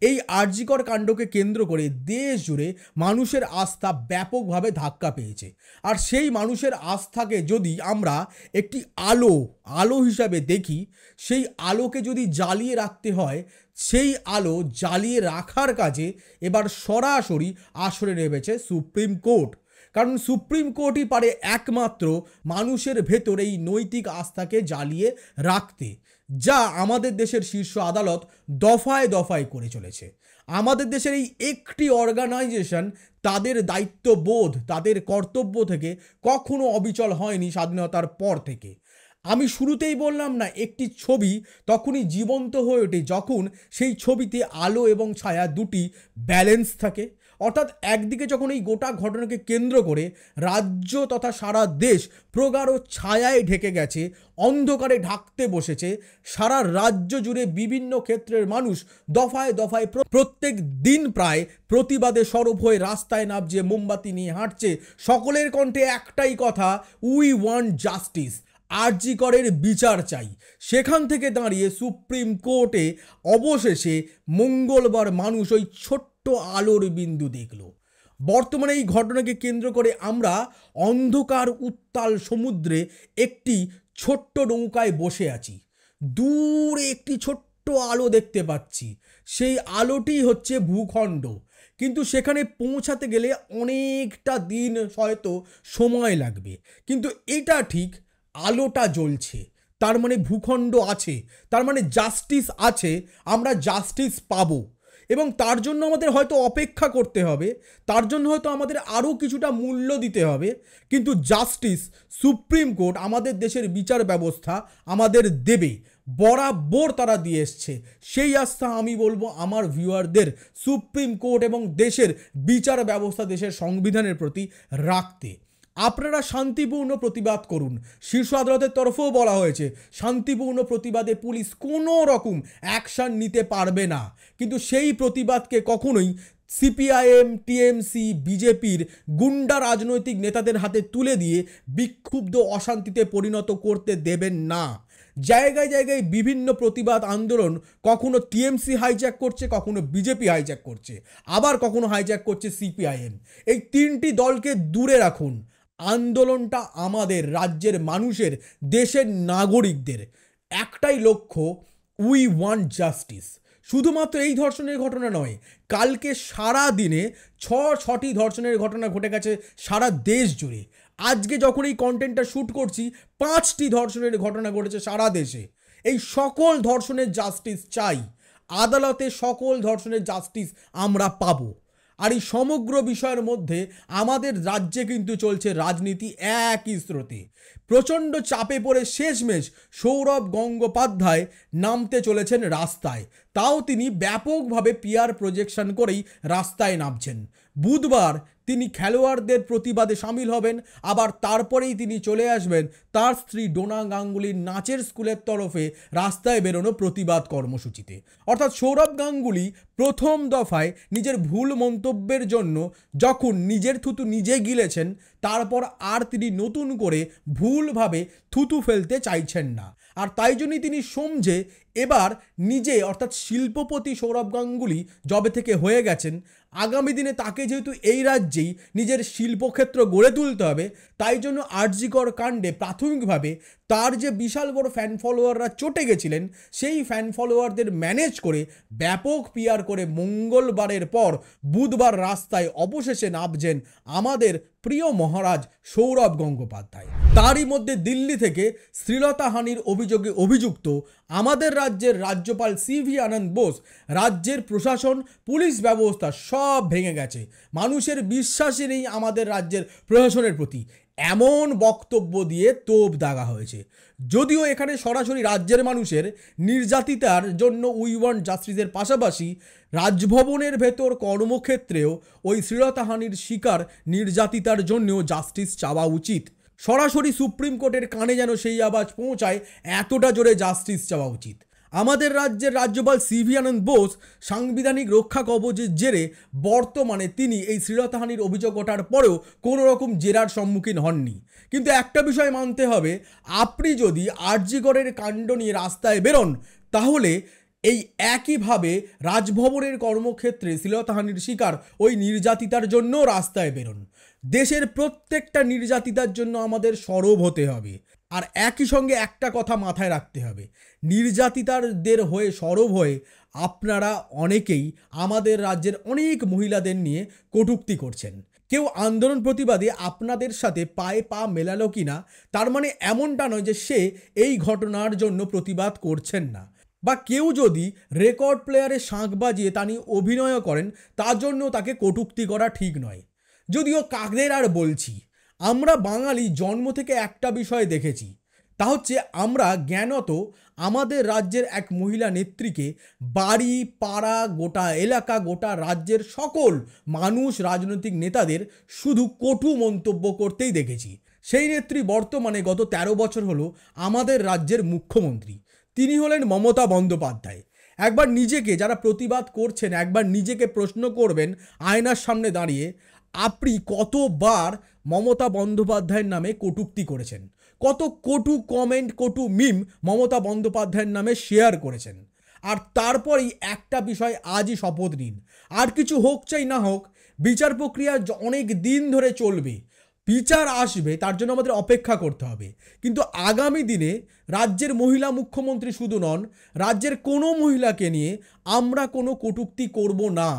এই আরজিকর কাণ্ডকে কেন্দ্র করে দেশ জুড়ে মানুষের আস্থা ব্যাপকভাবে ধাক্কা পেয়েছে। আর সেই মানুষের আস্থাকে যদি আমরা একটি আলো হিসাবে দেখি, সেই আলোকে যদি জ্বালিয়ে রাখতে হয়, সেই আলো জ্বালিয়ে রাখার কাজে এবার সরাসরি আসরে নেমেছে সুপ্রিম কোর্ট। কারণ সুপ্রিম কোর্টই পারে একমাত্র মানুষের ভেতর এই নৈতিক আস্থাকে জ্বালিয়ে রাখতে, যা আমাদের দেশের শীর্ষ আদালত দফায় দফায় করে চলেছে। আমাদের দেশের এই একটি অর্গানাইজেশন তাদের দায়িত্ববোধ, তাদের কর্তব্য থেকে কখনো অবিচল হয়নি স্বাধীনতার পর থেকে। আমি শুরুতেই বললাম না, একটি ছবি তখনই জীবন্ত হয়ে ওঠে যখন সেই ছবিতে আলো এবং ছায়া দুটি ব্যালেন্স থাকে। অর্থাৎ একদিকে যখন এই গোটা ঘটনাকে কেন্দ্র করে রাজ্য তথা সারা দেশ প্রগাঢ় ছায়ায় ঢেকে গেছে, অন্ধকারে ঢাকতে বসেছে, সারা রাজ্য জুড়ে বিভিন্ন ক্ষেত্রের মানুষ দফায় দফায় প্রত্যেক দিন প্রায় প্রতিবাদে সরব হয়ে রাস্তায় নামছে, মোমবাতি নিয়ে হাঁটছে, সকলের কণ্ঠে একটাই কথা, উই ওয়ান্ট জাস্টিস, আরজি করের বিচার চাই। সেখান থেকে দাঁড়িয়ে সুপ্রিম কোর্টে অবশেষে মঙ্গলবার মানুষ ওই ছোট্ট আলোর বিন্দু দেখল। বর্তমানে এই ঘটনাকে কেন্দ্র করে আমরা অন্ধকার উত্তাল সমুদ্রে একটি ছোট্ট নৌকায় বসে আছি। দূরে একটি ছোট্ট আলো দেখতে পাচ্ছি, সেই আলোটি হচ্ছে ভূখণ্ড। কিন্তু সেখানে পৌঁছাতে গেলে অনেকটা দিন হয়তো সময় লাগবে। কিন্তু এটা ঠিক, আলোটা জ্বলছে, তার মানে ভূখণ্ড আছে, তার মানে জাস্টিস আছে, আমরা জাস্টিস পাবো। এবং তার জন্য আমাদের হয়তো অপেক্ষা করতে হবে, তার জন্য হয়তো আমাদের আরও কিছুটা মূল্য দিতে হবে, কিন্তু জাস্টিস সুপ্রিম কোর্ট আমাদের দেশের বিচার ব্যবস্থা আমাদের দেবে, বরাবর তারা দিয়ে এসছে। সেই আস্থা আমি বলবো আমার ভিউয়ারদের সুপ্রিম কোর্ট এবং দেশের বিচার ব্যবস্থা, দেশের সংবিধানের প্রতি রাখতে। আপনারা শান্তিপূর্ণ প্রতিবাদ করুন। শীর্ষ আদালতের তরফেও বলা হয়েছে শান্তিপূর্ণ প্রতিবাদে পুলিশ কোনো রকম অ্যাকশন নিতে পারবে না, কিন্তু সেই প্রতিবাদকে কখনোই সিপিআইএম, টিএমসি, বিজেপির গুন্ডা রাজনৈতিক নেতাদের হাতে তুলে দিয়ে বিক্ষুব্ধ অশান্তিতে পরিণত করতে দেবেন না। জায়গায় জায়গায় বিভিন্ন প্রতিবাদ আন্দোলন কখনো টিএমসি হাইজ্যাক করছে, কখনো বিজেপি হাইজ্যাক করছে, আবার কখনো হাইজ্যাক করছে সিপিআইএম। এই তিনটি দলকে দূরে রাখুন। আন্দোলনটা আমাদের রাজ্যের মানুষের, দেশের নাগরিকদের। একটাই লক্ষ্য, উই ওয়ান্ট জাস্টিস। শুধুমাত্র এই ধর্ষণের ঘটনা নয়, কালকে সারা দিনে ছটি ধর্ষণের ঘটনা ঘটে গেছে সারা দেশ জুড়ে। আজকে যখন এই কন্টেন্টটা শ্যুট করছি 5টি ধর্ষণের ঘটনা ঘটেছে সারা দেশে। এই সকল ধর্ষণের জাস্টিস চাই, আদালতে সকল ধর্ষণের জাস্টিস আমরা পাবো। আর এই সমগ্র বিষয়ের মধ্যে আমাদের রাজ্যে কিন্তু চলছে রাজনীতি একই স্রোতে। প্রচণ্ড চাপে পড়ে শেষমেশ সৌরভ গঙ্গোপাধ্যায় নামতে চলেছেন রাস্তায়, তাও তিনি ব্যাপকভাবে পিআর প্রজেকশন করেই রাস্তায় নামছেন। বুধবার তিনি খেলোয়াড়দের প্রতিবাদে সামিল হবেন, আবার তারপরেই তিনি চলে আসবেন তার স্ত্রী ডোনা গাঙ্গুলির নাচের স্কুলের তরফে রাস্তায় বেরোনো প্রতিবাদ কর্মসূচিতে। অর্থাৎ সৌরভ গাঙ্গুলি প্রথম দফায় নিজের ভুল মন্তব্যের জন্য যখন নিজের থুতু নিজে গিলেছেন, তারপর আর তিনি নতুন করে ভুলভাবে থুতু ফেলতে চাইছেন না। আর তাই জন্যই তিনি সমঝে এবার নিজে অর্থাৎ শিল্পপতি সৌরভ গাঙ্গুলি যবে থেকে হয়ে গেছেন, আগামী দিনে তাকে যেহেতু এই রাজ্যেই নিজের শিল্পক্ষেত্র গড়ে তুলতে হবে, তাই জন্য আরজি কর কাণ্ডে প্রাথমিকভাবে তার যে বিশাল বড় ফ্যান ফলোয়াররা চটে গেছিলেন, সেই ফ্যান ফলোয়ারদের ম্যানেজ করে ব্যাপক পিআর করে মঙ্গলবারের পর বুধবার রাস্তায় অবশেষে নামছেন আমাদের প্রিয় মহারাজ সৌরভ গঙ্গোপাধ্যায়। তারই মধ্যে দিল্লি থেকে শ্লীলতাহানির অভিযোগে অভিযুক্ত আমাদের রাজ্যের রাজ্যপাল সিভি আনন্দ বোস, রাজ্যের প্রশাসন, পুলিশ ব্যবস্থা সব ভেঙে গেছে, মানুষের বিশ্বাসই নেই আমাদের রাজ্যের প্রশাসনের প্রতি, এমন বক্তব্য দিয়ে তোপ দাগা হয়েছে। যদিও এখানে সরাসরি রাজ্যের মানুষের নির্যাতিতার জন্য উই ওয়ান্ট জাস্টিসের পাশাপাশি রাজভবনের ভেতর কর্মক্ষেত্রেও ওই শ্লীলতাহানির শিকার নির্যাতিতার জন্যও জাস্টিস চাওয়া উচিত। সরাসরি সুপ্রিম কোর্টের কানে যেন সেই আওয়াজ পৌঁছায়, এতটা জোরে জাস্টিস চাওয়া উচিত। আমাদের রাজ্যের রাজ্যপাল সিভি আনন্দ বোস সাংবিধানিক রক্ষা কবচের জেরে বর্তমানে তিনি এই শ্লীলতাহানির অভিযোগ ওঠার পরেও কোনো রকম জেরার সম্মুখীন হননি। কিন্তু একটা বিষয় মানতে হবে, আপনি যদি আরজি করের কাণ্ড নিয়ে রাস্তায় বেরোন, তাহলে এই একইভাবে রাজভবনের কর্মক্ষেত্রে শ্লীলতাহানির শিকার ওই নির্যাতিতার জন্য রাস্তায় বেরোন। দেশের প্রত্যেকটা নির্যাতিতার জন্য আমাদের সরব হতে হবে। আর একই সঙ্গে একটা কথা মাথায় রাখতে হবে, নির্যাতিতাদের হয়ে সরব হয়ে আপনারা অনেকেই আমাদের রাজ্যের অনেক মহিলাদের নিয়ে কটূক্তি করছেন। কেউ আন্দোলন প্রতিবাদে আপনাদের সাথে পায়ে পা মেলালো কিনা তার মানে এমনটা নয় যে সে এই ঘটনার জন্য প্রতিবাদ করছেন না, বা কেউ যদি রেকর্ড প্লেয়ারে শাঁখ বাজিয়ে তা নিয়ে অভিনয় করেন তার জন্য তাকে কটূক্তি করা ঠিক নয়। যদিও কাদের আর বলছি, আমরা বাঙালি জন্ম থেকে একটা বিষয় দেখেছি, তা হচ্ছে আমরা জ্ঞানত আমাদের রাজ্যের এক মহিলা নেত্রীকে বাড়ি, পাড়া, গোটা এলাকা, গোটা রাজ্যের সকল মানুষ, রাজনৈতিক নেতাদের শুধু কটু মন্তব্য করতেই দেখেছি। সেই নেত্রী বর্তমানে গত 13 বছর হলো আমাদের রাজ্যের মুখ্যমন্ত্রী। তিনি হলেন মমতা বন্দ্যোপাধ্যায়। একবার নিজেকে, যারা প্রতিবাদ করছেন, একবার নিজেকে প্রশ্ন করবেন আয়নার সামনে দাঁড়িয়ে, আপনি কতবার মমতা বন্দ্যোপাধ্যায়ের নামে কটূক্তি করেছেন, কত কটু কমেন্ট, কটু মিম মমতা বন্দ্যোপাধ্যায়ের নামে শেয়ার করেছেন। আর তারপরেই একটা বিষয় আজই শপথ নিন, আর কিছু হোক চাই না হোক, বিচার প্রক্রিয়া অনেক দিন ধরে চলবে, বিচার আসবে, তার জন্য আমাদের অপেক্ষা করতে হবে। কিন্তু আগামী দিনে রাজ্যের মহিলা মুখ্যমন্ত্রী শুধু নন, রাজ্যের কোনো মহিলাকে নিয়ে আমরা কোনো কটূক্তি করব না।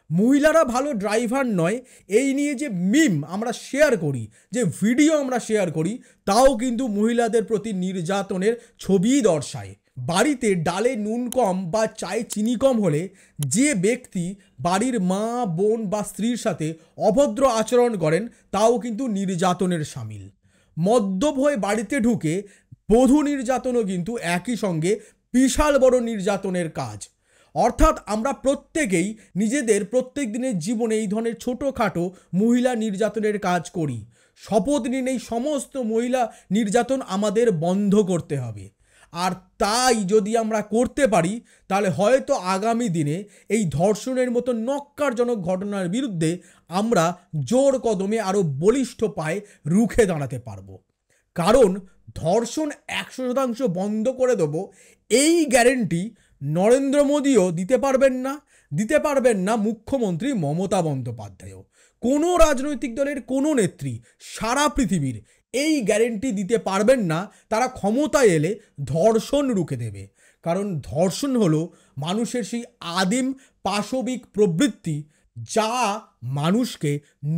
মহিলারা ভালো ড্রাইভার নয়, এই নিয়ে যে মিম আমরা শেয়ার করি, যে ভিডিও আমরা শেয়ার করি, তাও কিন্তু মহিলাদের প্রতি নির্যাতনের ছবিই দর্শায়। বাড়িতে ডালে নুন কম বা চায়ে চিনি কম হলে যে ব্যক্তি বাড়ির মা, বোন বা স্ত্রীর সাথে অভদ্র আচরণ করেন, তাও কিন্তু নির্যাতনের শামিল। মদ্যপ হয়ে বাড়িতে ঢুকে বধূ নির্যাতনও কিন্তু একই সঙ্গে বিশাল বড় নির্যাতনের কাজ। অর্থাৎ আমরা প্রত্যেকেই নিজেদের প্রত্যেক দিনের জীবনে এই ধরনের ছোটোখাটো মহিলা নির্যাতনের কাজ করি। শপথ নিন এই সমস্ত মহিলা নির্যাতন আমাদের বন্ধ করতে হবে। আর তাই যদি আমরা করতে পারি, তাহলে হয়তো আগামী দিনে এই ধর্ষণের মতো নক্কারজনক ঘটনার বিরুদ্ধে আমরা জোর কদমে আরও বলিষ্ঠ পায়ে রুখে দাঁড়াতে পারবো। কারণ ধর্ষণ 100% বন্ধ করে দেবো এই গ্যারেন্টি নরেন্দ্র মোদীও দিতে পারবেন না মুখ্যমন্ত্রী মমতা বন্দ্যোপাধ্যায়ও। কোনো রাজনৈতিক দলের কোনো নেত্রী সারা পৃথিবীর এই গ্যারেন্টি দিতে পারবেন না তারা ক্ষমতায় এলে ধর্ষণ রুখে দেবে। কারণ ধর্ষণ হলো মানুষের সেই আদিম পাশবিক প্রবৃত্তি, যা মানুষকে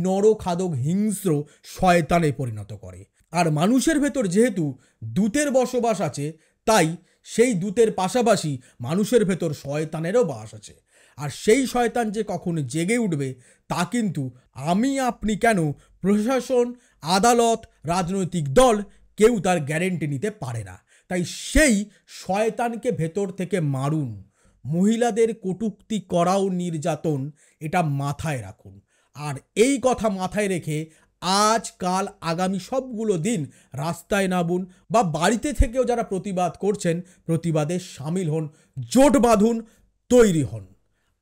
নরখাদক, হিংস্র, শয়তানে পরিণত করে। আর মানুষের ভেতর যেহেতু দূতের বসবাস আছে, তাই সেই দূতের পাশাপাশি মানুষের ভেতর শয়তানেরও বাস আছে। আর সেই শয়তান যে কখন জেগে উঠবে তা কিন্তু আমি, আপনি কেন, প্রশাসন, আদালত, রাজনৈতিক দল কেউ তার গ্যারেন্টি নিতে পারে না। তাই সেই শয়তানকে ভেতর থেকে মারুন। মহিলাদের কটূক্তি করাও নির্যাতন, এটা মাথায় রাখুন। আর এই কথা মাথায় রেখে আজ, কাল, আগামী সবগুলো দিন রাস্তায় নামুন, বা বাড়িতে থেকেও যারা প্রতিবাদ করছেন প্রতিবাদে সামিল হন, জোট বাঁধুন, তৈরি হন।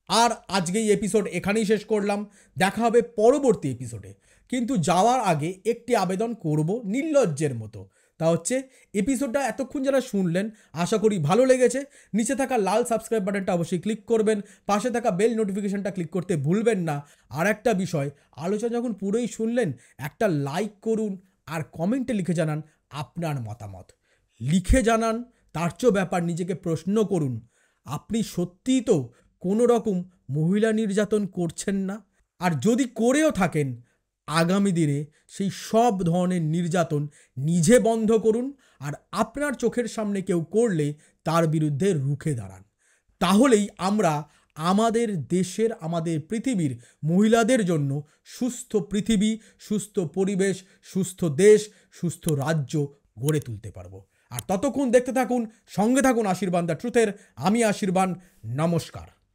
আর আজকে এই এপিসোড এখানেই শেষ করলাম, দেখা হবে পরবর্তী এপিসোডে। কিন্তু যাওয়ার আগে একটি আবেদন করব নির্লজ্জের মতো, তা হচ্ছে এপিসোডটা এতক্ষণ যারা শুনলেন আশা করি ভালো লেগেছে। নিচে থাকা লাল সাবস্ক্রাইব বাটনটা অবশ্যই ক্লিক করবেন, পাশে থাকা বেল নোটিফিকেশনটা ক্লিক করতে ভুলবেন না। আর একটা বিষয়, আলোচনা যখন পুরোই শুনলেন একটা লাইক করুন আর কমেন্টে লিখে জানান আপনার মতামত। লিখে জানান, তার চেয়েও ব্যাপার নিজেকে প্রশ্ন করুন, আপনি সত্যিই তো কোনো রকম মহিলা নির্যাতন করছেন না? আর যদি করেও থাকেন, আগামী দিনে সেই সব ধরনের নির্যাতন নিজে বন্ধ করুন আর আপনার চোখের সামনে কেউ করলে তার বিরুদ্ধে রুখে দাঁড়ান। তাহলেই আমরা আমাদের দেশের, আমাদের পৃথিবীর মহিলাদের জন্য সুস্থ পৃথিবী, সুস্থ পরিবেশ, সুস্থ দেশ, সুস্থ রাজ্য গড়ে তুলতে পারবো। আর ততক্ষণ দেখতে থাকুন, সঙ্গে থাকুন আশীর্বাদ দ্য ট্রুথের। আমি আশীর্বাদ, নমস্কার।